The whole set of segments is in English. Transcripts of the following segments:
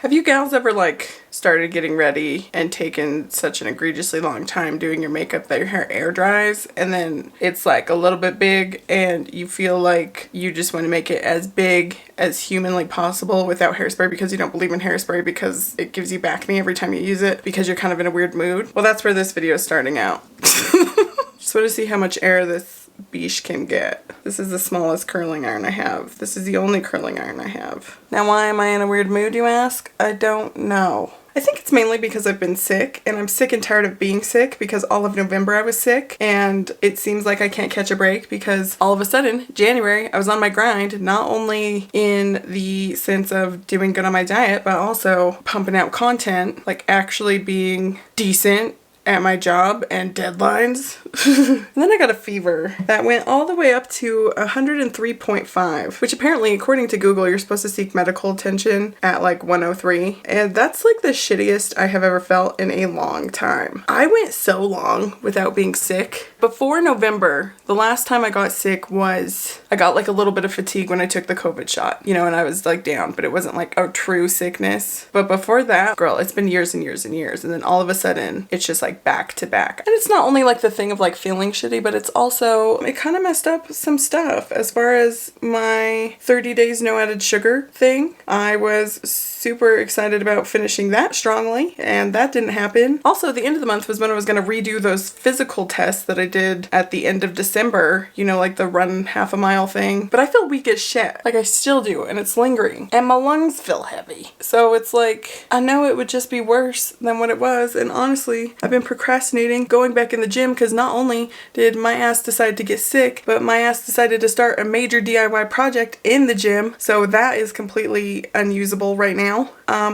Have you gals ever like started getting ready and taken such an egregiously long time doing your makeup that your hair air dries and then it's like a little bit big and you feel like you just want to make it as big as humanly possible without hairspray because you don't believe in hairspray because it gives you acne every time you use it because you're kind of in a weird mood? Well, that's where this video is starting out. Just want to see how much air this biche can get. This is the smallest curling iron I have. This is the only curling iron I have. Now, why am I in a weird mood, you ask? I don't know. I think it's mainly because I've been sick, and I'm sick and tired of being sick because all of November I was sick, and it seems like I can't catch a break because all of a sudden, January, I was on my grind, not only in the sense of doing good on my diet, but also pumping out content, like actually being decent at my job and deadlines. And then I got a fever that went all the way up to 103.5, which apparently, according to Google, you're supposed to seek medical attention at like 103. And that's like the shittiest I have ever felt in a long time. I went so long without being sick. Before November, the last time I got sick was, I got like a little bit of fatigue when I took the COVID shot, you know, and I was like down, but it wasn't like a true sickness. But before that, girl, it's been years and years and years. And then all of a sudden, it's just like back to back. And it's not only like the thing of like feeling shitty, but it's also, it kind of messed up some stuff as far as my 30 days no added sugar thing. I was super excited about finishing that strongly, and that didn't happen. Also, the end of the month was when I was going to redo those physical tests that I did at the end of December, you know, like the run half a mile thing. But I feel weak as shit. Like I still do, and it's lingering. And my lungs feel heavy. So it's like, I know it would just be worse than what it was, and honestly, I've been procrastinating going back in the gym because not only did my ass decide to get sick, but my ass decided to start a major DIY project in the gym. So that is completely unusable right now,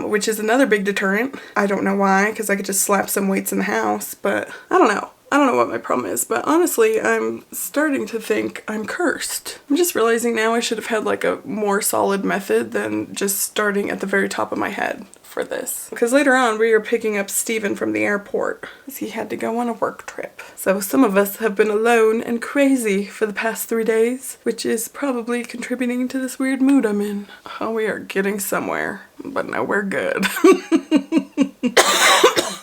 which is another big deterrent. I don't know why, because I could just slap some weights in the house, but I don't know. I don't know what my problem is, but honestly, I'm starting to think I'm cursed. I'm just realizing now I should have had like a more solid method than just starting at the very top of my head for this. Because later on, we were picking up Steven from the airport because he had to go on a work trip. So some of us have been alone and crazy for the past 3 days, which is probably contributing to this weird mood I'm in. Oh, we are getting somewhere, but no, we're good.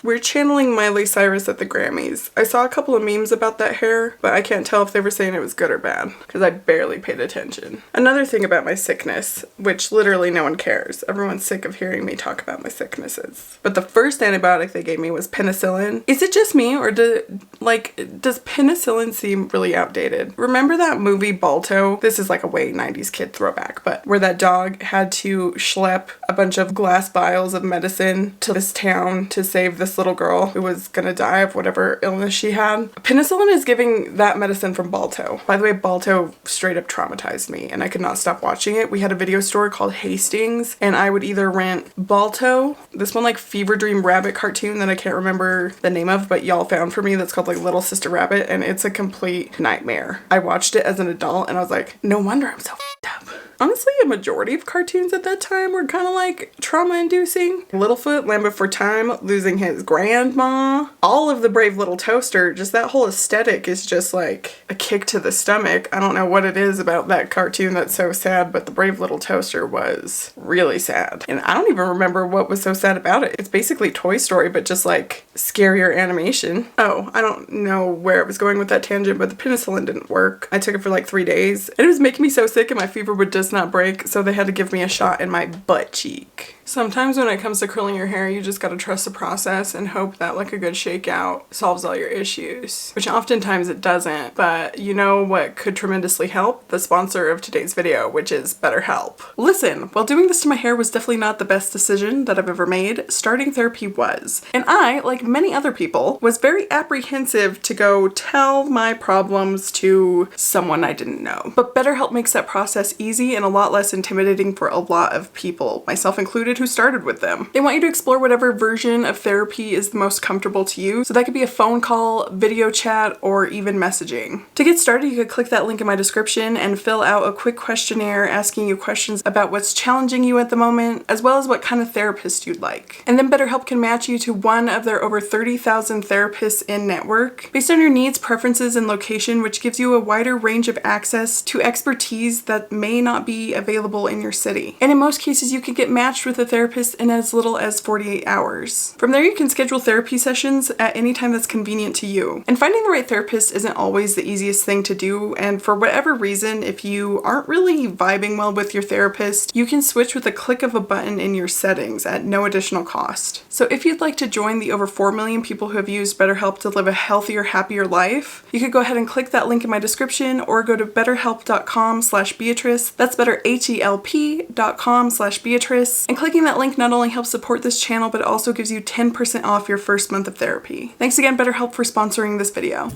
We're channeling Miley Cyrus at the Grammys. I saw a couple of memes about that hair, but I can't tell if they were saying it was good or bad, because I barely paid attention. Another thing about my sickness, which literally no one cares. Everyone's sick of hearing me talk about my sicknesses. But the first antibiotic they gave me was penicillin. Is it just me, or does penicillin seem really outdated? Remember that movie Balto? This is like a way 90s kid throwback, but where that dog had to schlep a bunch of glass vials of medicine to this town to save this little girl who was gonna die of whatever illness she had. Penicillin is giving that medicine from Balto. By the way, Balto straight up traumatized me and I could not stop watching it. We had a video store called Hastings and I would either rent Balto, this one like Fever Dream Rabbit cartoon that I can't remember the name of, but y'all found for me, that's called like Little Sister Rabbit, and it's a complete nightmare. I watched it as an adult and I was like, no wonder I'm so f***ed up. Honestly, a majority of cartoons at that time were kind of like trauma-inducing. Littlefoot, Land Before Time, losing his grandma. All of the Brave Little Toaster, just that whole aesthetic is just like a kick to the stomach. I don't know what it is about that cartoon that's so sad, but the Brave Little Toaster was really sad. And I don't even remember what was so sad about it. It's basically Toy Story, but just like scarier animation. Oh, I don't know where I was going with that tangent, but the penicillin didn't work. I took it for like 3 days and it was making me so sick and my fever would just not break, so they had to give me a shot in my butt cheek. Sometimes when it comes to curling your hair, you just gotta trust the process and hope that like a good shakeout solves all your issues, which oftentimes it doesn't, but you know what could tremendously help? The sponsor of today's video, which is BetterHelp. Listen, while doing this to my hair was definitely not the best decision that I've ever made, starting therapy was. And I, like many other people, was very apprehensive to go tell my problems to someone I didn't know. But BetterHelp makes that process easy and a lot less intimidating for a lot of people, myself included, who started with them. They want you to explore whatever version of therapy is the most comfortable to you. So that could be a phone call, video chat, or even messaging. To get started, you could click that link in my description and fill out a quick questionnaire asking you questions about what's challenging you at the moment, as well as what kind of therapist you'd like. And then BetterHelp can match you to one of their over 30,000 therapists in network based on your needs, preferences, and location, which gives you a wider range of access to expertise that may not be available in your city. And in most cases, you can get matched with a therapist in as little as 48 hours. From there, you can schedule therapy sessions at any time that's convenient to you. And finding the right therapist isn't always the easiest thing to do, and for whatever reason, if you aren't really vibing well with your therapist, you can switch with a click of a button in your settings at no additional cost. So if you'd like to join the over 4 million people who have used BetterHelp to live a healthier, happier life, you could go ahead and click that link in my description or go to betterhelp.com/Beatrice. That's betterhelp.com/Beatrice. And clicking that link not only helps support this channel, but it also gives you 10% off your first month of therapy. Thanks again, BetterHelp, for sponsoring this video.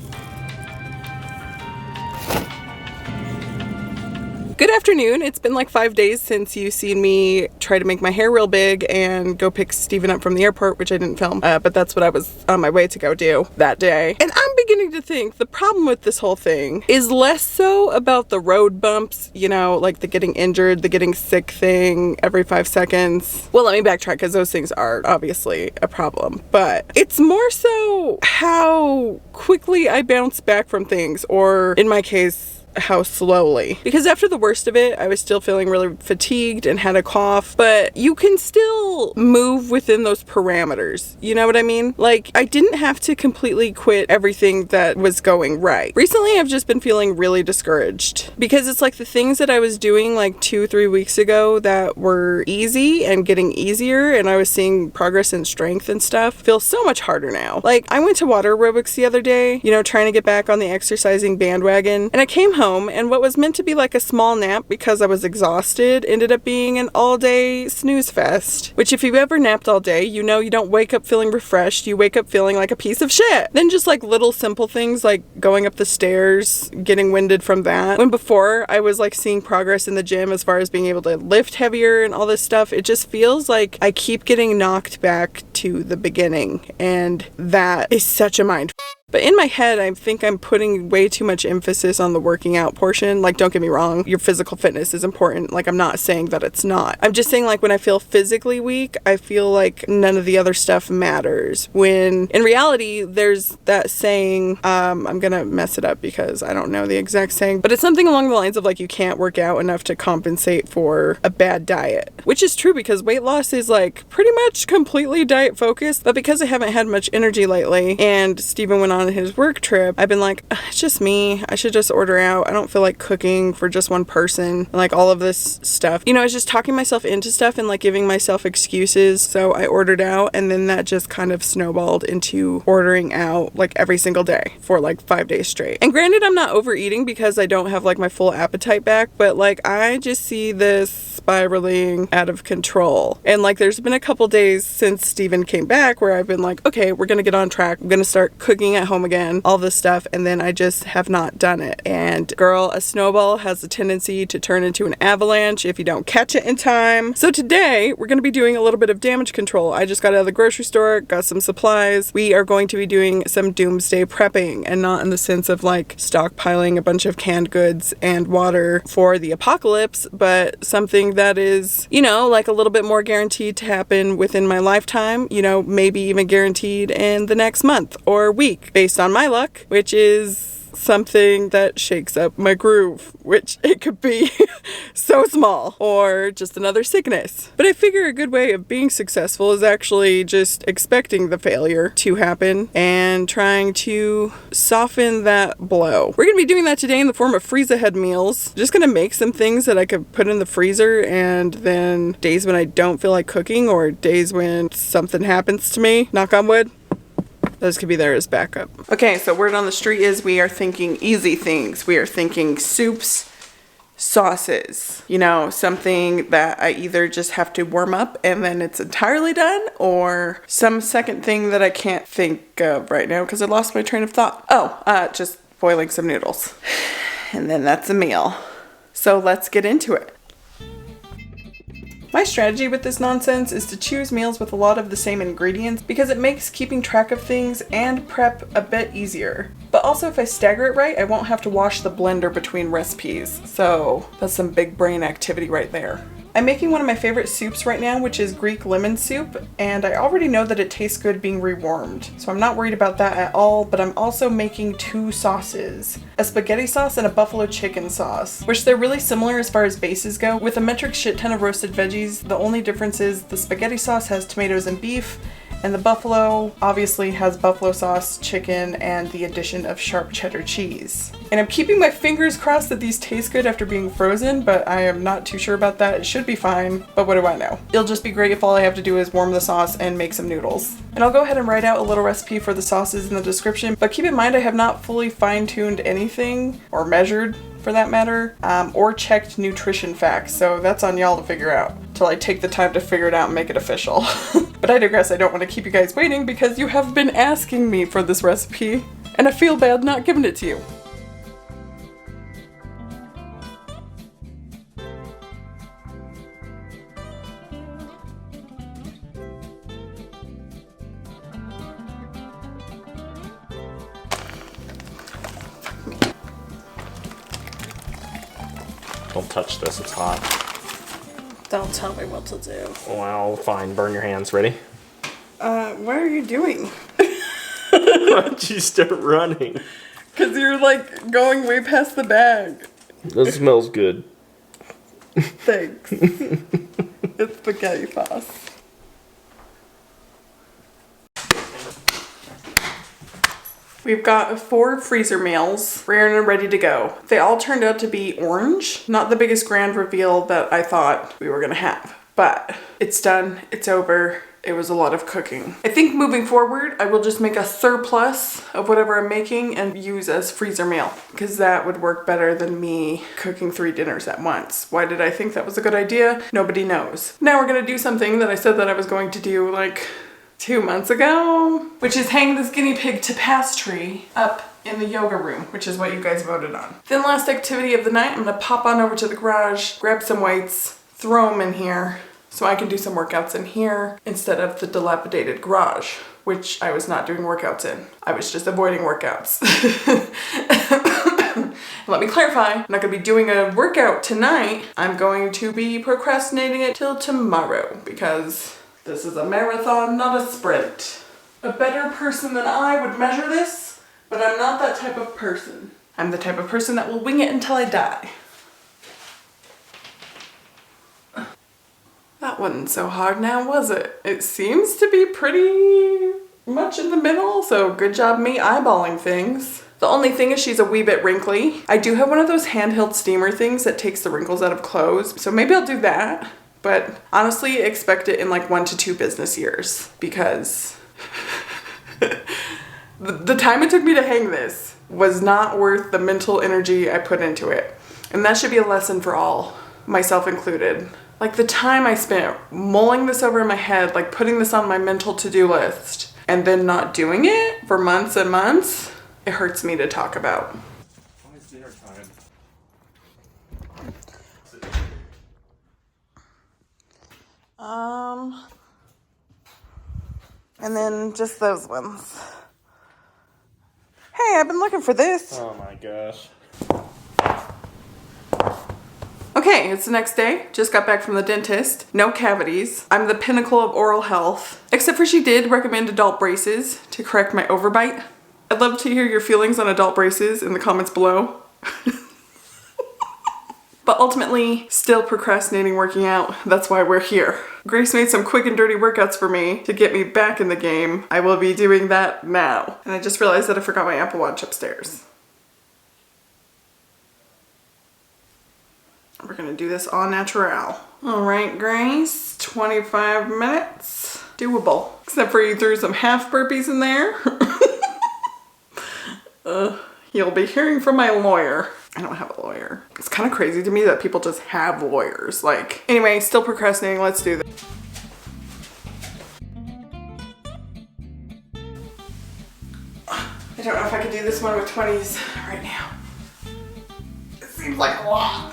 Good afternoon. It's been like 5 days since you've seen me try to make my hair real big and go pick Steven up from the airport, which I didn't film, but that's what I was on my way to go do that day. And I'm beginning to think the problem with this whole thing is less so about the road bumps, you know, like the getting injured, the getting sick thing every 5 seconds. Well, let me backtrack because those things are obviously a problem, but it's more so how quickly I bounce back from things, or in my case, how slowly. Because after the worst of it, I was still feeling really fatigued and had a cough, but you can still move within those parameters. You know what I mean? Like, I didn't have to completely quit everything that was going right. Recently, I've just been feeling really discouraged because it's like the things that I was doing like 2-3 weeks ago that were easy and getting easier, and I was seeing progress in strength and stuff, feel so much harder now. Like, I went to water aerobics the other day, you know, trying to get back on the exercising bandwagon, and I came home and what was meant to be like a small nap because I was exhausted ended up being an all-day snooze fest. Which, if you've ever napped all day, you know you don't wake up feeling refreshed, you wake up feeling like a piece of shit. Then just like little simple things like going up the stairs, getting winded from that. When before I was like seeing progress in the gym as far as being able to lift heavier and all this stuff, it just feels like I keep getting knocked back to the beginning, and that is such a mind. But in my head, I think I'm putting way too much emphasis on the working out portion. Like, don't get me wrong, your physical fitness is important. Like, I'm not saying that it's not. I'm just saying, like, when I feel physically weak, I feel like none of the other stuff matters. When in reality, there's that saying, I'm gonna mess it up because I don't know the exact saying, but it's something along the lines of like, you can't work out enough to compensate for a bad diet. Which is true because weight loss is like pretty much completely diet focused, but because I haven't had much energy lately and Steven went on his work trip, I've been like, it's just me. I should just order out. I don't feel like cooking for just one person. And like all of this stuff. You know, I was just talking myself into stuff and like giving myself excuses. So I ordered out, and then that just kind of snowballed into ordering out like every single day for like 5 days straight. And granted, I'm not overeating because I don't have like my full appetite back, but like I just see this spiraling out of control. And like there's been a couple days since Steven came back where I've been like, okay, we're gonna get on track. I'm gonna start cooking at home again, all this stuff, and then I just have not done it. And girl, a snowball has a tendency to turn into an avalanche if you don't catch it in time. So today we're going to be doing a little bit of damage control. I just got out of the grocery store, got some supplies. We are going to be doing some doomsday prepping, and not in the sense of like stockpiling a bunch of canned goods and water for the apocalypse, but something that is, you know, like a little bit more guaranteed to happen within my lifetime, you know, maybe even guaranteed in the next month or week, based on my luck, which is something that shakes up my groove, which it could be so small, or just another sickness. But I figure a good way of being successful is actually just expecting the failure to happen and trying to soften that blow. We're gonna be doing that today in the form of freeze-ahead meals. Just gonna make some things that I could put in the freezer, and then days when I don't feel like cooking, or days when something happens to me, knock on wood, those could be there as backup. Okay, so word on the street is we are thinking easy things. We are thinking soups, sauces, you know, something that I either just have to warm up and then it's entirely done, or some second thing that I can't think of right now because I lost my train of thought. Just boiling some noodles. And then that's a meal. So let's get into it. My strategy with this nonsense is to choose meals with a lot of the same ingredients because it makes keeping track of things and prep a bit easier. But also if I stagger it right, I won't have to wash the blender between recipes. So that's some big brain activity right there. I'm making one of my favorite soups right now, which is Greek lemon soup, and I already know that it tastes good being rewarmed, so I'm not worried about that at all, but I'm also making 2 sauces, a spaghetti sauce and a buffalo chicken sauce, which they're really similar as far as bases go, with a metric shit ton of roasted veggies. The only difference is the spaghetti sauce has tomatoes and beef, and the buffalo obviously has buffalo sauce, chicken, and the addition of sharp cheddar cheese. And I'm keeping my fingers crossed that these taste good after being frozen, but I am not too sure about that. It should be fine, but what do I know? It'll just be great if all I have to do is warm the sauce and make some noodles. And I'll go ahead and write out a little recipe for the sauces in the description, but keep in mind I have not fully fine-tuned anything, or measured for that matter, or checked nutrition facts, so that's on y'all to figure out, till I take the time to figure it out and make it official. But I digress, I don't want to keep you guys waiting because you have been asking me for this recipe, and I feel bad not giving it to you. Don't touch this, it's hot. Don't tell me what to do. Well, fine, burn your hands. Ready? What are you doing? Why'd you start running? Because you're like going way past the bag. That smells good. Thanks. It's spaghetti sauce. We've got 4 freezer meals, rare and ready to go. They all turned out to be orange. Not the biggest grand reveal that I thought we were gonna have, but it's done, it's over. It was a lot of cooking. I think moving forward, I will just make a surplus of whatever I'm making and use as freezer meal, because that would work better than me cooking 3 dinners at once. Why did I think that was a good idea? Nobody knows. Now we're gonna do something that I said that I was going to do like 2 months ago, which is hang this guinea pig tapestry up in the yoga room, which is what you guys voted on. Then last activity of the night, I'm gonna pop on over to the garage, grab some weights, throw them in here, so I can do some workouts in here instead of the dilapidated garage, which I was not doing workouts in. I was just avoiding workouts. Let me clarify, I'm not gonna be doing a workout tonight. I'm going to be procrastinating it till tomorrow because this is a marathon, not a sprint. A better person than I would measure this, but I'm not that type of person. I'm the type of person that will wing it until I die. That wasn't so hard now, was it? It seems to be pretty much in the middle, so good job me eyeballing things. The only thing is she's a wee bit wrinkly. I do have one of those handheld steamer things that takes the wrinkles out of clothes, so maybe I'll do that. But honestly, expect it in like 1 to 2 business years because the time it took me to hang this was not worth the mental energy I put into it. And that should be a lesson for all, myself included. Like the time I spent mulling this over in my head, like putting this on my mental to-do list and then not doing it for months and months, it hurts me to talk about. It's dinner time. And then just those ones. Hey, I've been looking for this. Oh my gosh. Okay, it's the next day. Just got back from the dentist. No cavities. I'm the pinnacle of oral health. Except for she did recommend adult braces to correct my overbite. I'd love to hear your feelings on adult braces in the comments below. But ultimately, still procrastinating working out. That's why we're here. Grace made some quick and dirty workouts for me to get me back in the game. I will be doing that now. And I just realized that I forgot my Apple Watch upstairs. We're gonna do this au naturel. All right, Grace, 25 minutes. Doable. Except for you threw some half burpees in there. You'll be hearing from my lawyer. I don't have a lawyer. It's kind of crazy to me that people just have lawyers. Like, anyway, still procrastinating. Let's do this. I don't know if I could do this one with 20s right now. It seems like a lot.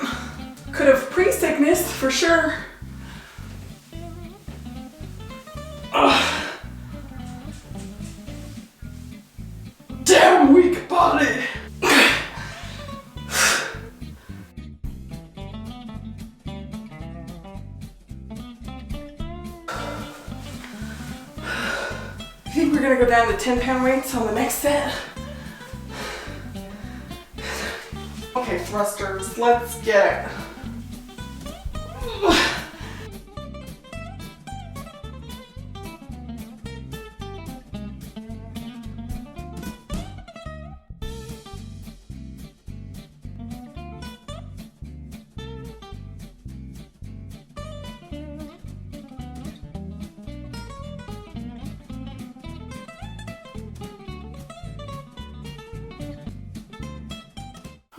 Could have pre-sickness for sure. Ugh. Damn weak body. think we're gonna go down to 10-pound weights on the next set. Okay, thrusters, let's get it.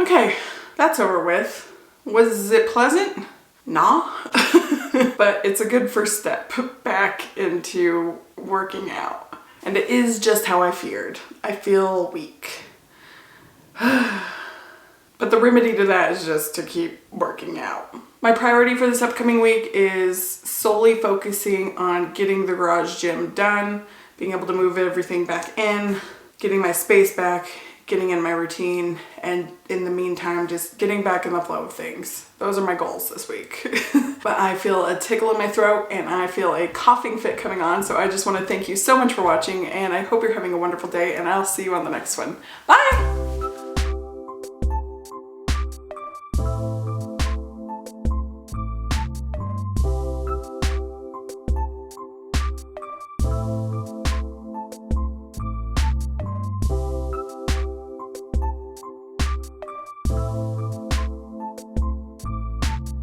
Okay, that's over with. Was it pleasant? Nah. But it's a good first step back into working out. And it is just how I feared. I feel weak. But the remedy to that is just to keep working out. My priority for this upcoming week is solely focusing on getting the garage gym done, being able to move everything back in, getting my space back, getting in my routine, and in the meantime, just getting back in the flow of things. Those are my goals this week. But I feel a tickle in my throat and I feel a coughing fit coming on, so I just want to thank you so much for watching, and I hope you're having a wonderful day, and I'll see you on the next one. Bye!